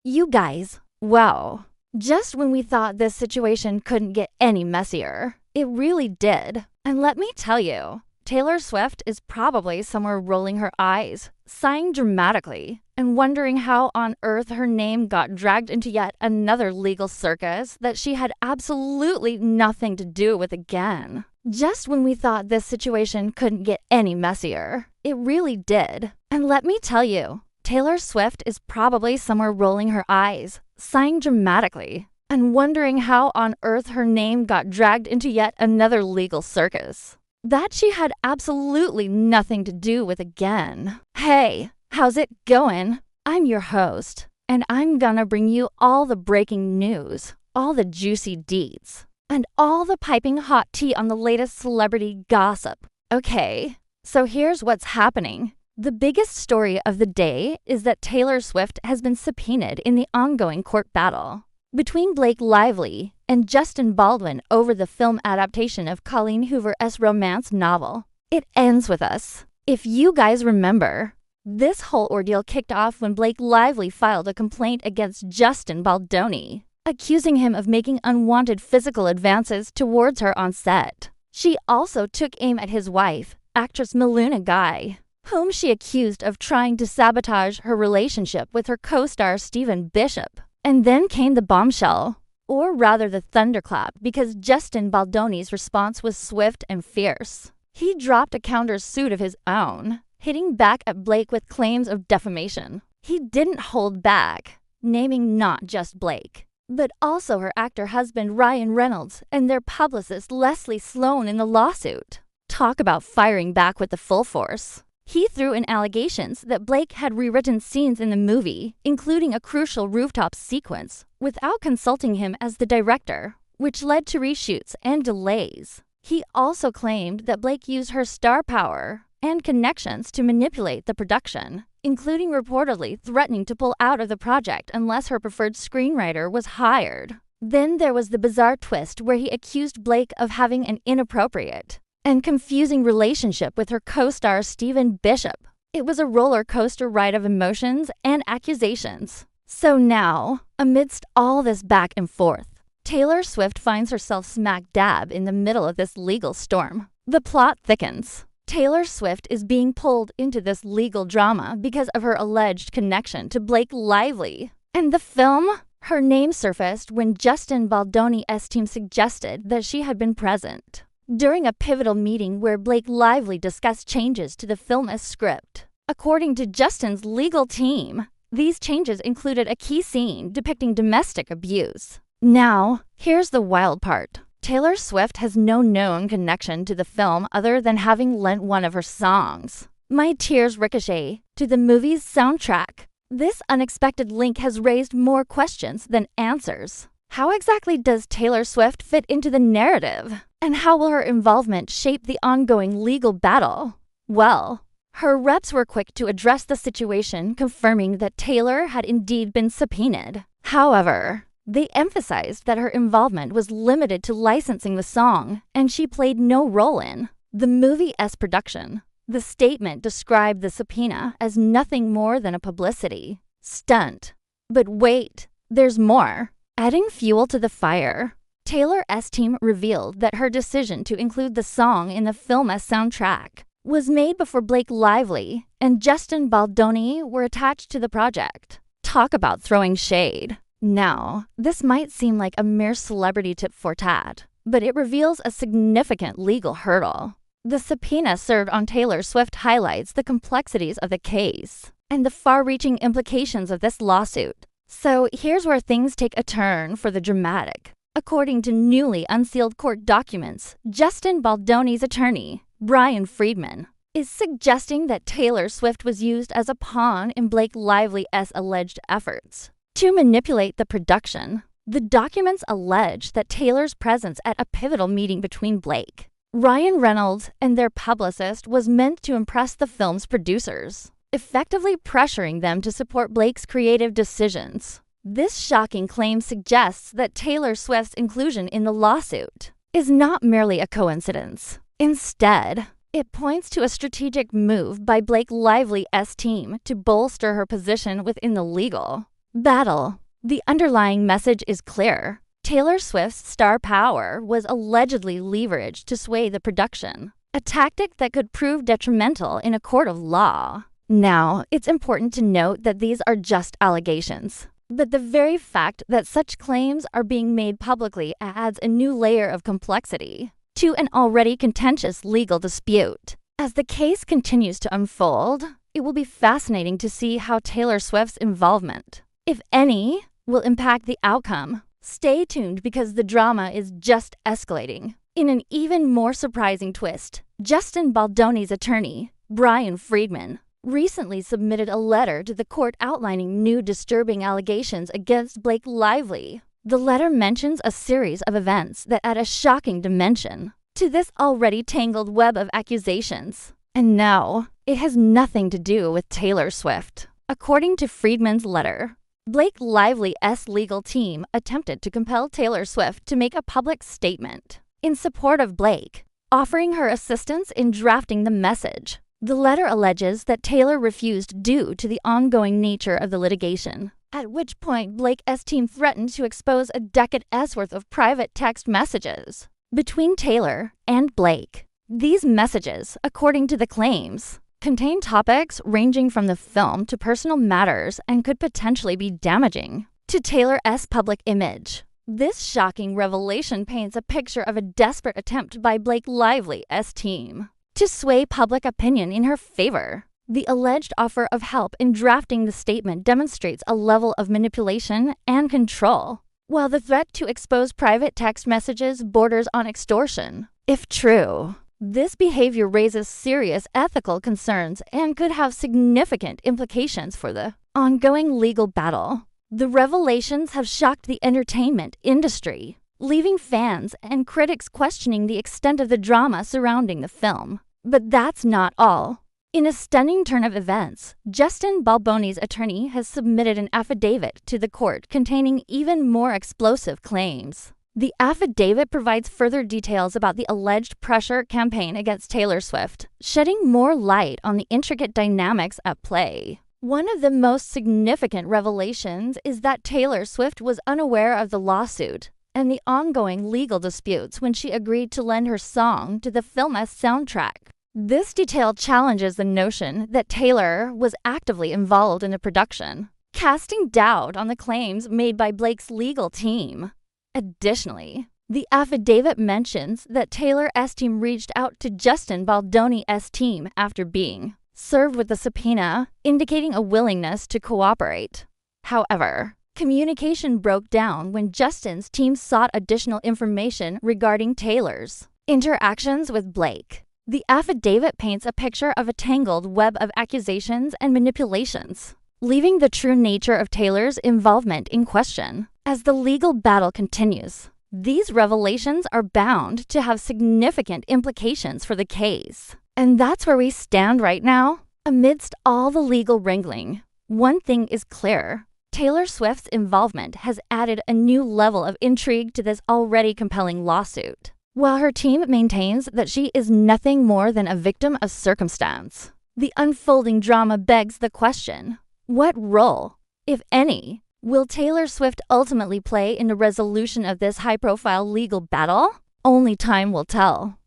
You guys, wow. Just when we thought this situation couldn't get any messier, it really did. And let me tell you, Taylor Swift is probably somewhere rolling her eyes, sighing dramatically, and wondering how on earth her name got dragged into yet another legal circus that she had absolutely nothing to do with again. Just when we thought this situation couldn't get any messier, it really did. And let me tell you, Taylor Swift is probably somewhere rolling her eyes, sighing dramatically, and wondering how on earth her name got dragged into yet another legal circus that she had absolutely nothing to do with again. Hey, how's it going? I'm your host, and I'm gonna bring you all the breaking news, all the juicy deets, and all the piping hot tea on the latest celebrity gossip. Okay, so here's what's happening. The biggest story of the day is that Taylor Swift has been subpoenaed in the ongoing court battle between Blake Lively and Justin Baldoni over the film adaptation of Colleen Hoover's romance novel, It Ends With Us. If you guys remember, this whole ordeal kicked off when Blake Lively filed a complaint against Justin Baldoni, accusing him of making unwanted physical advances towards her on set. She also took aim at his wife, actress Miluna Guy, whom she accused of trying to sabotage her relationship with her co-star Stephen Bishop. And then came the bombshell, or rather the thunderclap, because Justin Baldoni's response was swift and fierce. He dropped a counter-suit of his own, hitting back at Blake with claims of defamation. He didn't hold back, naming not just Blake, but also her actor husband Ryan Reynolds and their publicist Leslie Sloan in the lawsuit. Talk about firing back with the full force. He threw in allegations that Blake had rewritten scenes in the movie, including a crucial rooftop sequence, without consulting him as the director, which led to reshoots and delays. He also claimed that Blake used her star power and connections to manipulate the production, including reportedly threatening to pull out of the project unless her preferred screenwriter was hired. Then there was the bizarre twist where he accused Blake of having an inappropriate and confusing relationship with her co-star Stephen Bishop. It was a roller coaster ride of emotions and accusations. So now, amidst all this back and forth, Taylor Swift finds herself smack dab in the middle of this legal storm. The plot thickens. Taylor Swift is being pulled into this legal drama because of her alleged connection to Blake Lively. And the film? Her name surfaced when Justin Baldoni's team suggested that she had been present during a pivotal meeting where Blake Lively discussed changes to the film's script. According to Justin's legal team, these changes included a key scene depicting domestic abuse. Now, here's the wild part. Taylor Swift has no known connection to the film other than having lent one of her songs, My Tears Ricochet, to the movie's soundtrack. This unexpected link has raised more questions than answers. How exactly does Taylor Swift fit into the narrative? And how will her involvement shape the ongoing legal battle? Well, her reps were quick to address the situation, confirming that Taylor had indeed been subpoenaed. However, they emphasized that her involvement was limited to licensing the song, and she played no role in the movie's production. The statement described the subpoena as nothing more than a publicity stunt. But wait, there's more. Adding fuel to the fire, Taylor's team revealed that her decision to include the song in the film's soundtrack was made before Blake Lively and Justin Baldoni were attached to the project. Talk about throwing shade. Now, this might seem like a mere celebrity tit for tat, but it reveals a significant legal hurdle. The subpoena served on Taylor Swift highlights the complexities of the case and the far-reaching implications of this lawsuit. So here's where things take a turn for the dramatic. According to newly unsealed court documents, Justin Baldoni's attorney, Brian Friedman, is suggesting that Taylor Swift was used as a pawn in Blake Lively's alleged efforts to manipulate the production. The documents allege that Taylor's presence at a pivotal meeting between Blake, Ryan Reynolds, and their publicist was meant to impress the film's producers, effectively pressuring them to support Blake's creative decisions. This shocking claim suggests that Taylor Swift's inclusion in the lawsuit is not merely a coincidence. Instead, it points to a strategic move by Blake Lively's team to bolster her position within the legal Battle. The underlying message is clear. Taylor Swift's star power was allegedly leveraged to sway the production, a tactic that could prove detrimental in a court of law. Now, it's important to note that these are just allegations. But the very fact that such claims are being made publicly adds a new layer of complexity to an already contentious legal dispute. As the case continues to unfold, it will be fascinating to see how Taylor Swift's involvement, if any, will impact the outcome. Stay tuned because the drama is just escalating. In an even more surprising twist, Justin Baldoni's attorney, Brian Friedman, recently submitted a letter to the court outlining new disturbing allegations against Blake Lively. The letter mentions a series of events that add a shocking dimension to this already tangled web of accusations. And no, it has nothing to do with Taylor Swift. According to Friedman's letter, Blake Lively's legal team attempted to compel Taylor Swift to make a public statement in support of Blake, offering her assistance in drafting the message. The letter alleges that Taylor refused due to the ongoing nature of the litigation, at which point Blake's team threatened to expose a decade's worth of private text messages between Taylor and Blake. These messages, according to the claims, contain topics ranging from the film to personal matters and could potentially be damaging to Taylor's public image. This shocking revelation paints a picture of a desperate attempt by Blake Lively's team to sway public opinion in her favor. The alleged offer of help in drafting the statement demonstrates a level of manipulation and control, while the threat to expose private text messages borders on extortion. If true, this behavior raises serious ethical concerns and could have significant implications for the ongoing legal battle. The revelations have shocked the entertainment industry, leaving fans and critics questioning the extent of the drama surrounding the film. But that's not all. In a stunning turn of events, Justin Baldoni's attorney has submitted an affidavit to the court containing even more explosive claims. The affidavit provides further details about the alleged pressure campaign against Taylor Swift, shedding more light on the intricate dynamics at play. One of the most significant revelations is that Taylor Swift was unaware of the lawsuit and the ongoing legal disputes when she agreed to lend her song to the film's soundtrack. This detail challenges the notion that Taylor was actively involved in the production, casting doubt on the claims made by Blake's legal team. Additionally, the affidavit mentions that Taylor's team reached out to Justin Baldoni's team after being served with a subpoena, indicating a willingness to cooperate. However, communication broke down when Justin's team sought additional information regarding Taylor's interactions with Blake. The affidavit paints a picture of a tangled web of accusations and manipulations, leaving the true nature of Taylor's involvement in question. As the legal battle continues, these revelations are bound to have significant implications for the case. And that's where we stand right now. Amidst all the legal wrangling, one thing is clear. Taylor Swift's involvement has added a new level of intrigue to this already compelling lawsuit, while her team maintains that she is nothing more than a victim of circumstance. The unfolding drama begs the question, what role, if any, will Taylor Swift ultimately play in the resolution of this high-profile legal battle? Only time will tell.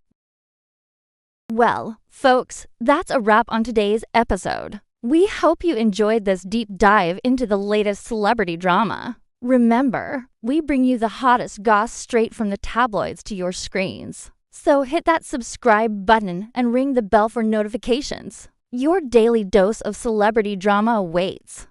Well, folks, that's a wrap on today's episode. We hope you enjoyed this deep dive into the latest celebrity drama. Remember, we bring you the hottest goss straight from the tabloids to your screens. So hit that subscribe button and ring the bell for notifications. Your daily dose of celebrity drama awaits.